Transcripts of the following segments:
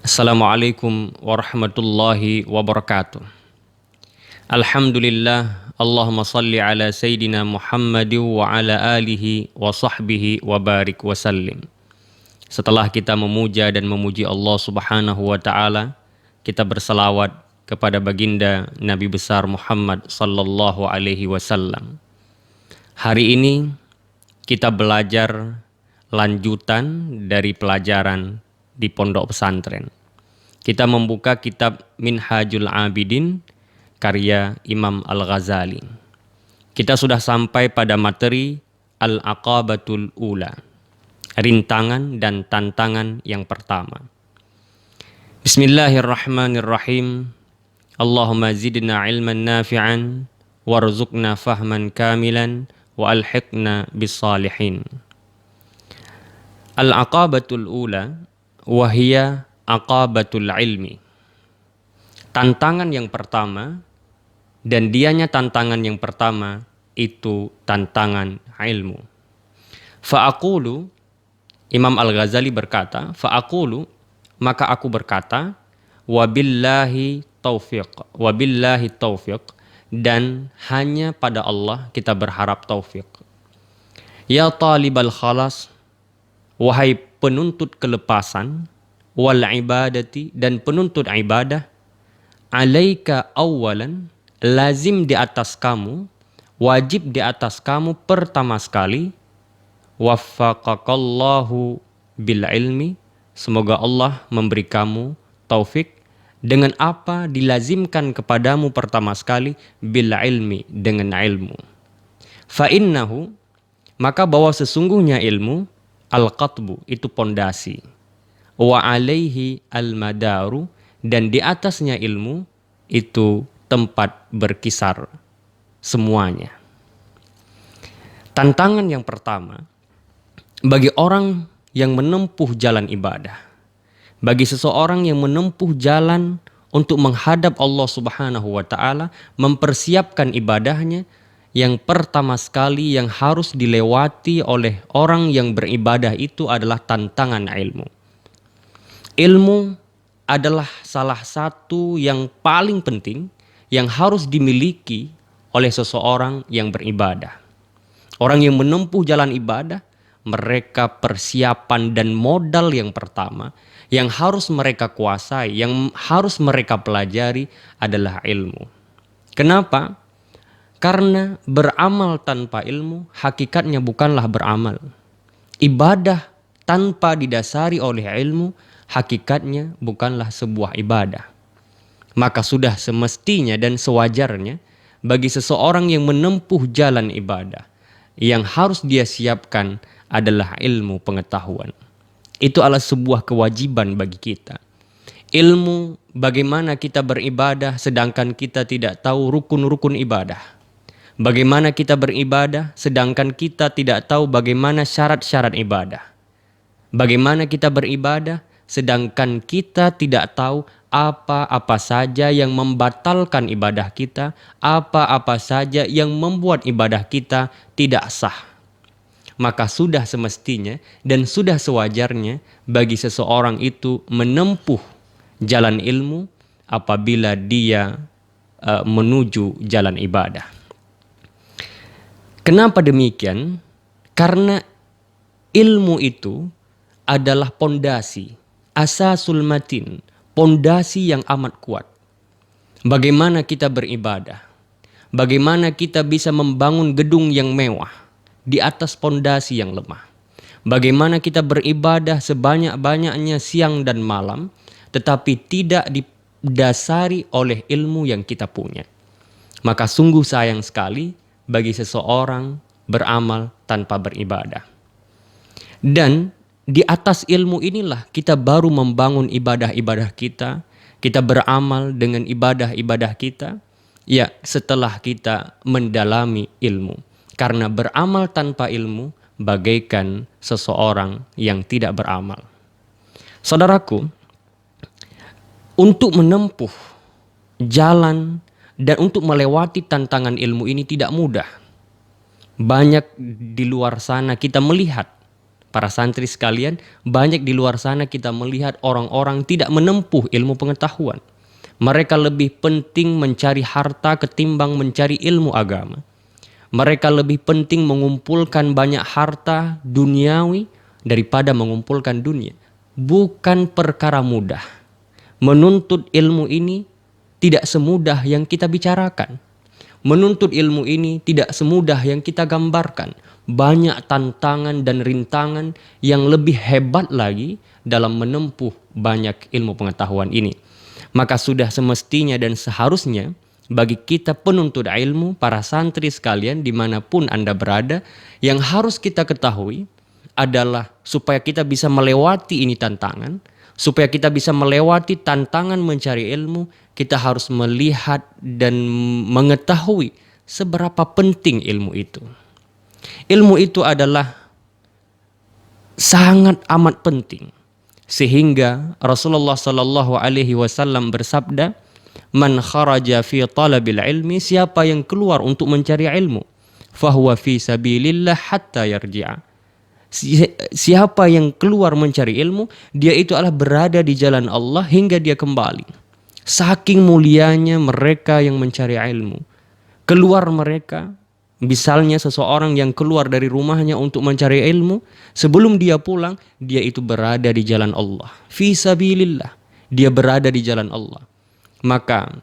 Assalamualaikum warahmatullahi wabarakatuh. Alhamdulillah, Allahumma salli ala Sayyidina Muhammad wa ala alihi wa sahbihi wa barik wa sallim. Setelah kita memuja dan memuji Allah subhanahu wa ta'ala, kita berselawat kepada baginda Nabi besar Muhammad sallallahu alaihi wasallam. Hari ini kita belajar lanjutan dari pelajaran di pondok pesantren. Kita membuka kitab Minhajul Abidin karya Imam Al-Ghazali. Kita sudah sampai pada materi Al-Aqabatul Ula, rintangan dan tantangan yang pertama. Bismillahirrahmanirrahim. Allahumma zidna ilman nafi'an warzuqna fahman kamilan wa alhiqna bis salihin. Al-Aqabatul Ula wahia aqabatul ilmi. Tantangan yang pertama, dan dianya tantangan yang pertama, itu tantangan ilmu. Fa'aqulu, Imam Al-Ghazali berkata, fa'aqulu, maka aku berkata, wabillahi taufiq, dan hanya pada Allah kita berharap taufik. Ya talibal khalas, wahai penuntut kelepasan, wal ibadati, dan penuntut ibadah, alaika awalan, lazim di atas kamu, wajib di atas kamu pertama sekali, waffaqakallahu bil ilmi, semoga Allah memberi kamu taufik, dengan apa dilazimkan kepadamu pertama sekali, bil ilmi, dengan ilmu. Fa innahu, maka bahwa sesungguhnya ilmu, al-qatbu, itu pondasi. Wa alaihi al-madaru, dan di atasnya ilmu itu tempat berkisar semuanya. Tantangan yang pertama bagi orang yang menempuh jalan ibadah, bagi seseorang yang menempuh jalan untuk menghadap Allah Subhanahu wa ta'ala, mempersiapkan ibadahnya, yang pertama sekali yang harus dilewati oleh orang yang beribadah itu adalah tantangan ilmu. Ilmu adalah salah satu yang paling penting yang harus dimiliki oleh seseorang yang beribadah. Orang yang menempuh jalan ibadah, mereka persiapan dan modal yang pertama yang harus mereka kuasai, yang harus mereka pelajari adalah ilmu. Kenapa? Karena beramal tanpa ilmu hakikatnya bukanlah beramal. Ibadah tanpa didasari oleh ilmu hakikatnya bukanlah sebuah ibadah. Maka sudah semestinya dan sewajarnya bagi seseorang yang menempuh jalan ibadah, yang harus dia siapkan adalah ilmu pengetahuan. Itu adalah sebuah kewajiban bagi kita. Ilmu bagaimana kita beribadah sedangkan kita tidak tahu rukun-rukun ibadah. Bagaimana kita beribadah sedangkan kita tidak tahu bagaimana syarat-syarat ibadah. Bagaimana kita beribadah sedangkan kita tidak tahu apa-apa saja yang membatalkan ibadah kita, apa-apa saja yang membuat ibadah kita tidak sah. Maka sudah semestinya dan sudah sewajarnya bagi seseorang itu menempuh jalan ilmu apabila dia menuju jalan ibadah. Kenapa demikian? Karena ilmu itu adalah pondasi, asasul matin, pondasi yang amat kuat. Bagaimana kita beribadah? Bagaimana kita bisa membangun gedung yang mewah di atas pondasi yang lemah? Bagaimana kita beribadah sebanyak-banyaknya siang dan malam, tetapi tidak didasari oleh ilmu yang kita punya? Maka sungguh sayang sekali bagi seseorang beramal tanpa beribadah. Dan di atas ilmu inilah kita baru membangun ibadah-ibadah kita, kita beramal dengan ibadah-ibadah kita, ya setelah kita mendalami ilmu. Karena beramal tanpa ilmu bagaikan seseorang yang tidak beramal. Saudaraku, untuk menempuh jalan dan untuk melewati tantangan ilmu ini tidak mudah. Banyak di luar sana kita melihat Para santri sekalian, banyak di luar sana kita melihat orang-orang tidak menempuh ilmu pengetahuan. Mereka lebih penting mencari harta ketimbang mencari ilmu agama. Mereka lebih penting mengumpulkan banyak harta duniawi daripada mengumpulkan dunia. Bukan perkara mudah. Menuntut ilmu ini tidak semudah yang kita bicarakan. Menuntut ilmu ini tidak semudah yang kita gambarkan. Banyak tantangan dan rintangan yang lebih hebat lagi dalam menempuh banyak ilmu pengetahuan ini. Maka sudah semestinya dan seharusnya bagi kita penuntut ilmu, para santri sekalian dimanapun Anda berada, yang harus kita ketahui adalah supaya kita bisa melewati ini tantangan, supaya kita bisa melewati tantangan mencari ilmu, kita harus melihat dan mengetahui seberapa penting ilmu itu. Ilmu itu adalah sangat amat penting sehingga Rasulullah Shallallahu Alaihi Wasallam bersabda, "Man kharaja fi talabil ilmi," siapa yang keluar untuk mencari ilmu, fahuwa fi sabilillah hatta yarji'a. Siapa yang keluar mencari ilmu, dia itu adalah berada di jalan Allah hingga dia kembali. Saking mulianya mereka yang mencari ilmu. Keluar mereka, misalnya seseorang yang keluar dari rumahnya untuk mencari ilmu, sebelum dia pulang, dia itu berada di jalan Allah. Fi sabilillah, dia berada di jalan Allah. Maka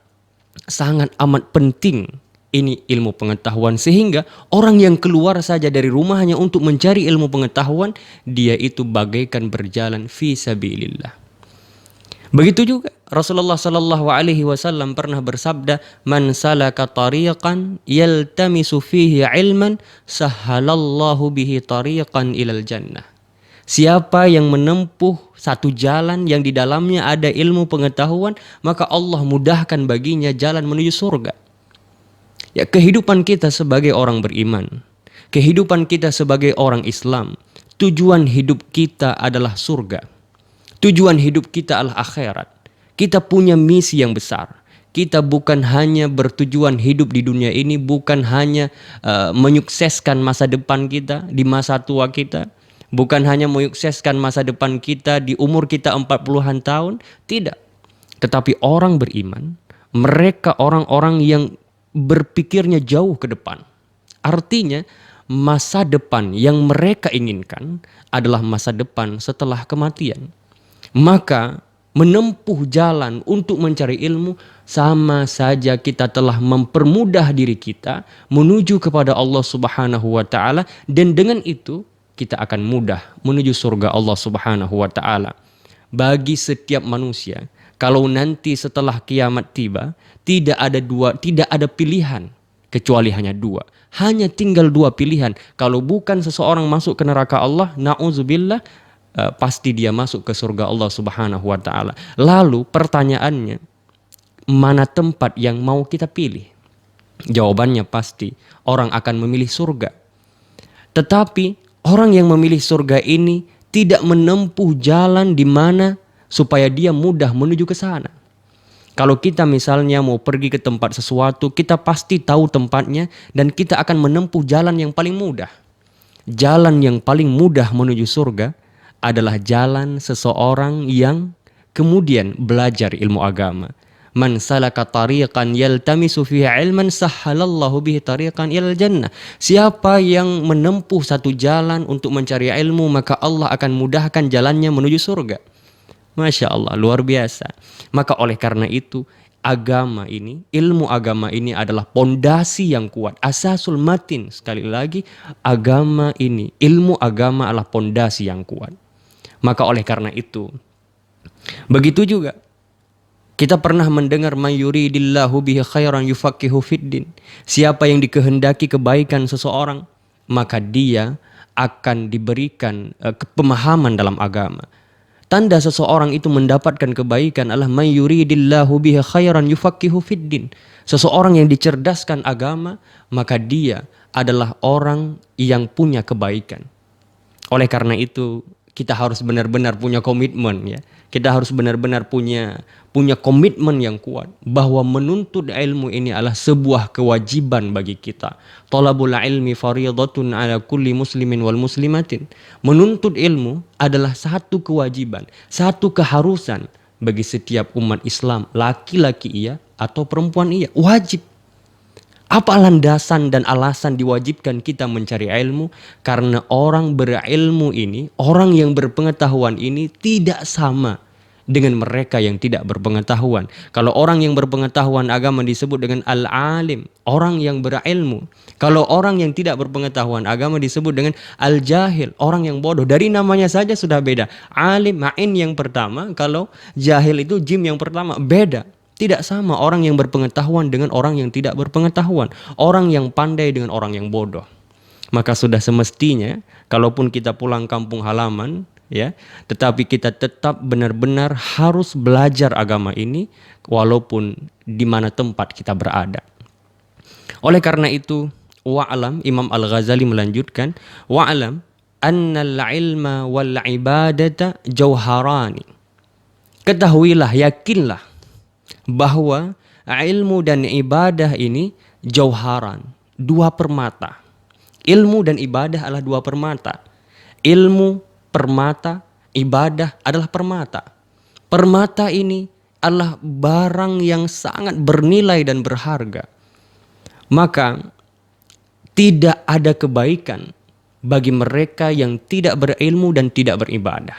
sangat amat penting ini ilmu pengetahuan, sehingga orang yang keluar saja dari rumahnya untuk mencari ilmu pengetahuan, dia itu bagaikan berjalan fi sabilillah. Begitu juga Rasulullah Shallallahu Alaihi Wasallam pernah bersabda, "Man salaka tariqan yaltamisu fihi ilman, sahhalallahu bihi tariqan ilal jannah." Siapa yang menempuh satu jalan yang di dalamnya ada ilmu pengetahuan, maka Allah mudahkan baginya jalan menuju surga. Ya, kehidupan kita sebagai orang beriman, kehidupan kita sebagai orang Islam, tujuan hidup kita adalah surga. Tujuan hidup kita adalah akhirat. Kita punya misi yang besar. Kita bukan hanya bertujuan hidup di dunia ini, bukan hanya menyukseskan masa depan kita di masa tua kita, bukan hanya menyukseskan masa depan kita di umur kita 40-an tahun, tidak. Tetapi orang beriman, mereka orang-orang yang berpikirnya jauh ke depan. Artinya masa depan yang mereka inginkan adalah masa depan setelah kematian. Maka menempuh jalan untuk mencari ilmu sama saja kita telah mempermudah diri kita menuju kepada Allah Subhanahu wa taala, dan dengan itu kita akan mudah menuju surga Allah Subhanahu wa taala. Bagi setiap manusia, kalau nanti setelah kiamat tiba, tidak ada pilihan kecuali hanya dua. Hanya tinggal dua pilihan. Kalau bukan seseorang masuk ke neraka Allah, na'udzubillah, pasti dia masuk ke surga Allah Subhanahu wa taala. Lalu pertanyaannya, mana tempat yang mau kita pilih? Jawabannya pasti orang akan memilih surga. Tetapi orang yang memilih surga ini tidak menempuh jalan di mana supaya dia mudah menuju ke sana. Kalau kita misalnya mau pergi ke tempat sesuatu, kita pasti tahu tempatnya dan kita akan menempuh jalan yang paling mudah. Jalan yang paling mudah menuju surga adalah jalan seseorang yang kemudian belajar ilmu agama. Man salaka tariqan yaltamisu fihi ilman, sahhalallahu bihi tariqan ilal jannah. Siapa yang menempuh satu jalan untuk mencari ilmu, maka Allah akan mudahkan jalannya menuju surga. Masya Allah, luar biasa. Maka oleh karena itu, agama ini, ilmu agama ini adalah pondasi yang kuat, asasul matin. Sekali lagi, agama ini, ilmu agama adalah pondasi yang kuat. Maka oleh karena itu, begitu juga kita pernah mendengar mayuridillahu bihi khairan yufaqihu fiddin. Siapa yang dikehendaki kebaikan seseorang, maka dia akan diberikan pemahaman dalam agama. Tanda seseorang itu mendapatkan kebaikan adalah mayuridillahu bihi khairan yufaqihu fiddin. Seseorang yang dicerdaskan agama, maka dia adalah orang yang punya kebaikan. Oleh karena itu, kita harus benar-benar punya komitmen, ya. Kita harus benar-benar punya komitmen yang kuat bahwa menuntut ilmu ini adalah sebuah kewajiban bagi kita. Talabul ilmi fardhatun ala kulli muslimin wal muslimatin. Menuntut ilmu adalah satu kewajiban, satu keharusan bagi setiap umat Islam, laki-laki iya atau perempuan iya, wajib. Apa landasan dan alasan diwajibkan kita mencari ilmu? Karena orang berilmu ini, orang yang berpengetahuan ini tidak sama dengan mereka yang tidak berpengetahuan. Kalau orang yang berpengetahuan agama disebut dengan al-alim, orang yang berilmu. Kalau orang yang tidak berpengetahuan agama disebut dengan al-jahil, orang yang bodoh. Dari namanya saja sudah beda. Alim, ma'in yang pertama, kalau jahil itu jim yang pertama, beda. Tidak sama orang yang berpengetahuan dengan orang yang tidak berpengetahuan. Orang yang pandai dengan orang yang bodoh. Maka sudah semestinya, kalaupun kita pulang kampung halaman, ya, tetapi kita tetap benar-benar harus belajar agama ini, walaupun di mana tempat kita berada. Oleh karena itu, wa'alam, Imam Al-Ghazali melanjutkan, wa'alam annal ilma wal ibadata jauharani. Ketahuilah, yakinlah bahwa ilmu dan ibadah ini jauharan, dua permata. Ilmu dan ibadah adalah dua permata. Ilmu permata, ibadah adalah permata. Permata ini adalah barang yang sangat bernilai dan berharga. Maka tidak ada kebaikan bagi mereka yang tidak berilmu dan tidak beribadah.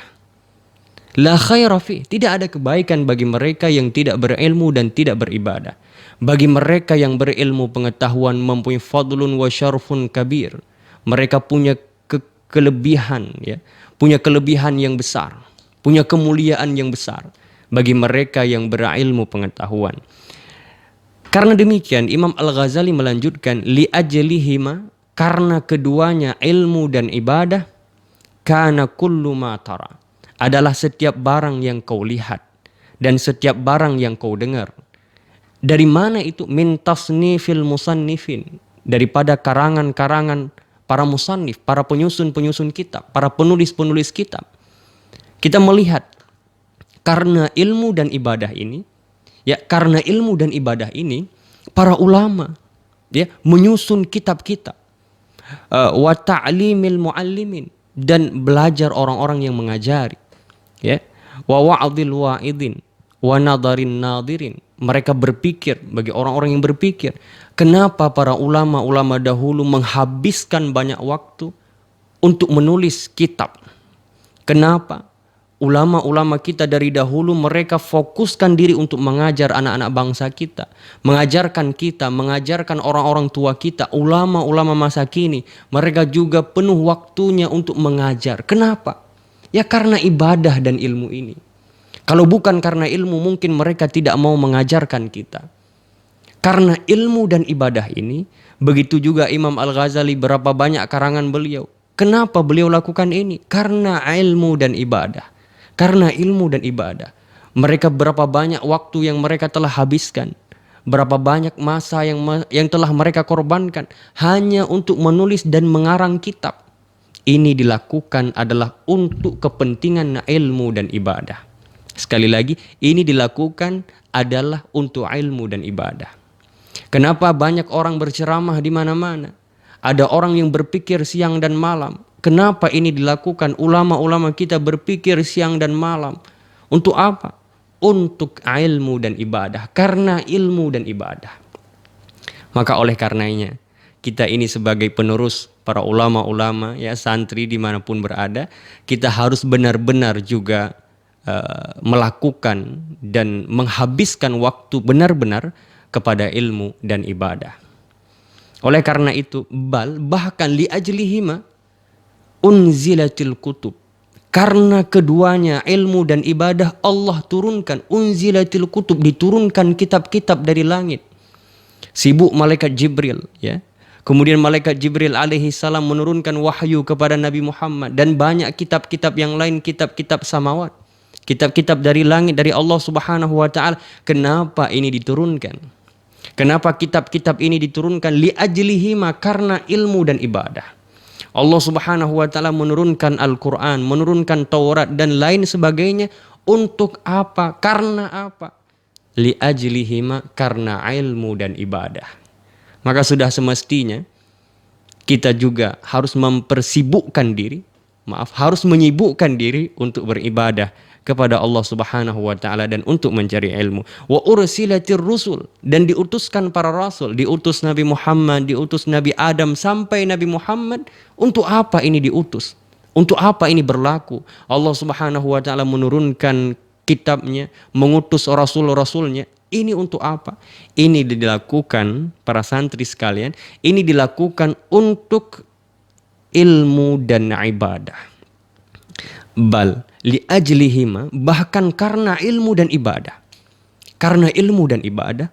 La khaira fi, tidak ada kebaikan bagi mereka yang tidak berilmu dan tidak beribadah. Bagi mereka yang berilmu pengetahuan mempunyai fadlun wa syarfun kabir. Mereka punya kelebihan, ya, punya kelebihan yang besar, punya kemuliaan yang besar bagi mereka yang berilmu pengetahuan. Karena demikian Imam Al-Ghazali melanjutkan li ajlihima, karena keduanya ilmu dan ibadah, kana kullu ma tara, adalah setiap barang yang kau lihat dan setiap barang yang kau dengar. Dari mana itu? Min tasnifil musannifin, daripada karangan-karangan para musannif, para penyusun-penyusun kitab, para penulis-penulis kitab. Kita melihat karena ilmu dan ibadah ini, ya, karena ilmu dan ibadah ini para ulama, ya, menyusun kitab-kitab, wa ta'limil muallimin, dan belajar orang-orang yang mengajari, ya, wa wa'dil wa'idin wa nadarin nadirin. Mereka berpikir, bagi orang-orang yang berpikir. Kenapa para ulama-ulama dahulu menghabiskan banyak waktu untuk menulis kitab? Kenapa ulama-ulama kita dari dahulu mereka fokuskan diri untuk mengajar anak-anak bangsa kita, mengajarkan orang-orang tua kita, ulama-ulama masa kini, mereka juga penuh waktunya untuk mengajar. Kenapa? Ya karena ibadah dan ilmu ini. Kalau bukan karena ilmu, mungkin mereka tidak mau mengajarkan kita. Karena ilmu dan ibadah ini, begitu juga Imam Al-Ghazali, berapa banyak karangan beliau. Kenapa beliau lakukan ini? Karena ilmu dan ibadah. Karena ilmu dan ibadah. Mereka berapa banyak waktu yang mereka telah habiskan. Berapa banyak masa yang telah mereka korbankan hanya untuk menulis dan mengarang kitab. Ini dilakukan adalah untuk kepentingan ilmu dan ibadah. Sekali lagi, ini dilakukan adalah untuk ilmu dan ibadah. Kenapa banyak orang berceramah di mana-mana? Ada orang yang berpikir siang dan malam. Kenapa ini dilakukan? Ulama-ulama kita berpikir siang dan malam. Untuk apa? Untuk ilmu dan ibadah. Karena ilmu dan ibadah. Maka oleh karenanya, kita ini sebagai penerus para ulama-ulama, ya, santri dimanapun berada, kita harus benar-benar juga melakukan dan menghabiskan waktu benar-benar kepada ilmu dan ibadah. Oleh karena itu, bahkan li ajlihima unzilatil kutub. Karena keduanya ilmu dan ibadah, Allah turunkan unzilatil kutub, diturunkan kitab-kitab dari langit. Sibuk malaikat Jibril, ya. Kemudian malaikat Jibril alaihi salam menurunkan wahyu kepada Nabi Muhammad, dan banyak kitab-kitab yang lain, kitab-kitab samawat. Kitab-kitab dari langit, dari Allah Subhanahu wa ta'ala. Kenapa ini diturunkan? Kenapa kitab-kitab ini diturunkan? Li ajlihima, karena ilmu dan ibadah. Allah Subhanahu wa ta'ala menurunkan Al-Quran, menurunkan Taurat dan lain sebagainya Untuk apa? Karena apa? Li ajlihima, karena ilmu dan ibadah. Maka sudah semestinya kita juga harus mempersibukkan diri, harus menyibukkan diri untuk beribadah kepada Allah Subhanahu wa taala dan untuk mencari ilmu. Wa ursilatir rusul, dan diutuskan para rasul, diutus Nabi Muhammad, diutus Nabi Adam sampai Nabi Muhammad. Untuk apa ini diutus? Untuk apa ini berlaku? Allah Subhanahu wa taala menurunkan kitabnya, mengutus rasul-rasulnya. Ini untuk apa? Ini dilakukan para santri sekalian, ini dilakukan untuk ilmu dan ibadah. Bal li ajlihima, bahkan karena ilmu dan ibadah. Karena ilmu dan ibadah,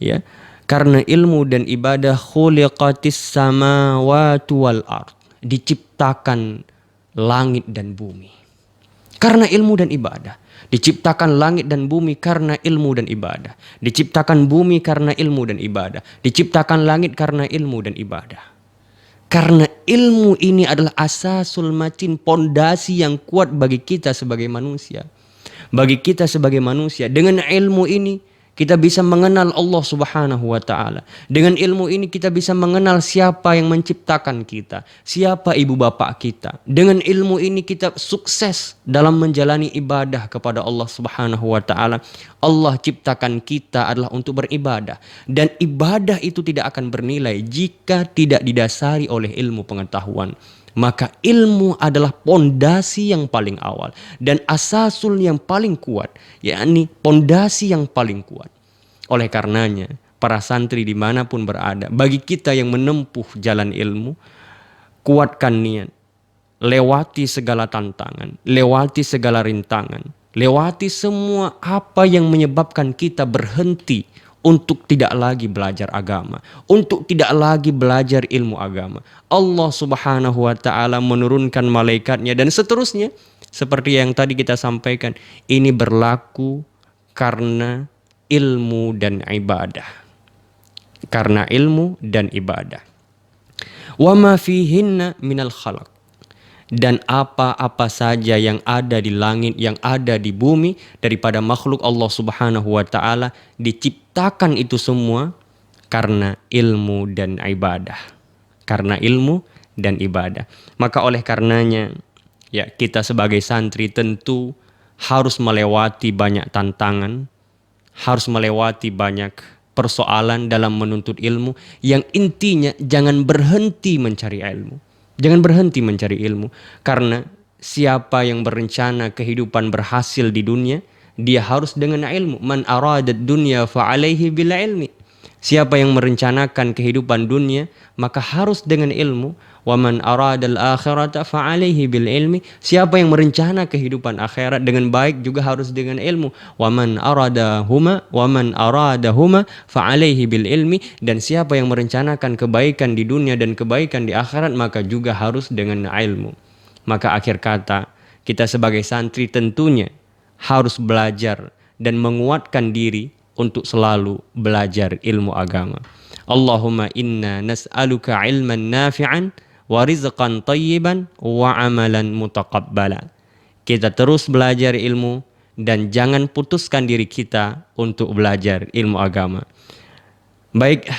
ya. Karena ilmu dan ibadah khuliqatis samawati wal ard, diciptakan langit dan bumi. Karena ilmu dan ibadah. Diciptakan langit dan bumi karena ilmu dan ibadah. Diciptakan bumi karena ilmu dan ibadah. Diciptakan langit karena ilmu dan ibadah. Karena ilmu ini adalah asasul matin, pondasi yang kuat bagi kita sebagai manusia. Bagi kita sebagai manusia, dengan ilmu ini kita bisa mengenal Allah Subhanahu wa taala. Dengan ilmu ini kita bisa mengenal siapa yang menciptakan kita, siapa ibu bapak kita. Dengan ilmu ini kita sukses dalam menjalani ibadah kepada Allah Subhanahu wa taala. Allah ciptakan kita adalah untuk beribadah, dan ibadah itu tidak akan bernilai jika tidak didasari oleh ilmu pengetahuan. Maka ilmu adalah pondasi yang paling awal dan asasul yang paling kuat, yakni pondasi yang paling kuat. Oleh karenanya, para santri dimanapun berada, bagi kita yang menempuh jalan ilmu, kuatkan niat, lewati segala tantangan, lewati segala rintangan, lewati semua apa yang menyebabkan kita berhenti untuk tidak lagi belajar agama, untuk tidak lagi belajar ilmu agama. Allah Subhanahu wa taala menurunkan malaikatnya dan seterusnya. Seperti yang tadi kita sampaikan, ini berlaku karena ilmu dan ibadah. Karena ilmu dan ibadah. Wa ma fihinna minal khalaq, dan apa-apa saja yang ada di langit, yang ada di bumi daripada makhluk Allah Subhanahu wa taala, diciptakan itu semua karena ilmu dan ibadah. Karena ilmu dan ibadah. Maka oleh karenanya, ya, kita sebagai santri tentu harus melewati banyak tantangan, harus melewati banyak persoalan dalam menuntut ilmu, yang intinya jangan berhenti mencari ilmu. Jangan berhenti mencari ilmu, karena siapa yang berencana kehidupan berhasil di dunia, dia harus dengan ilmu. Man aradad dunya fa alaihi bil ilmi. Siapa yang merencanakan kehidupan dunia, maka harus dengan ilmu. Wa man aradal akhirata fa alaihi bil ilmi. Siapa yang merencana kehidupan akhirat dengan baik juga harus dengan ilmu. Wa man aradahuma fa alaihi bil ilmi. Dan siapa yang merencanakan kebaikan di dunia dan kebaikan di akhirat, maka juga harus dengan ilmu. Maka akhir kata, kita sebagai santri tentunya harus belajar dan menguatkan diri untuk selalu belajar ilmu agama. Allahumma inna nas'aluka ilman nafi'an wa rizqan tayyiban wa amalan mutaqabbala. Kita terus belajar ilmu dan jangan putuskan diri kita untuk belajar ilmu agama. Baik,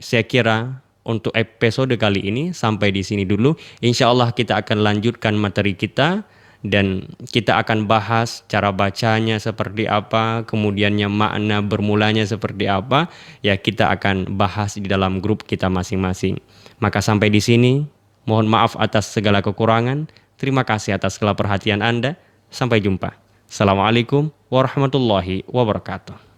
saya kira untuk episode kali ini sampai di sini dulu. Insya Allah kita akan lanjutkan materi kita dan kita akan bahas cara bacanya seperti apa, kemudiannya makna bermulanya seperti apa. Ya, kita akan bahas di dalam grup kita masing-masing. Maka sampai di sini, mohon maaf atas segala kekurangan. Terima kasih atas segala perhatian Anda. Sampai jumpa. Assalamualaikum warahmatullahi wabarakatuh.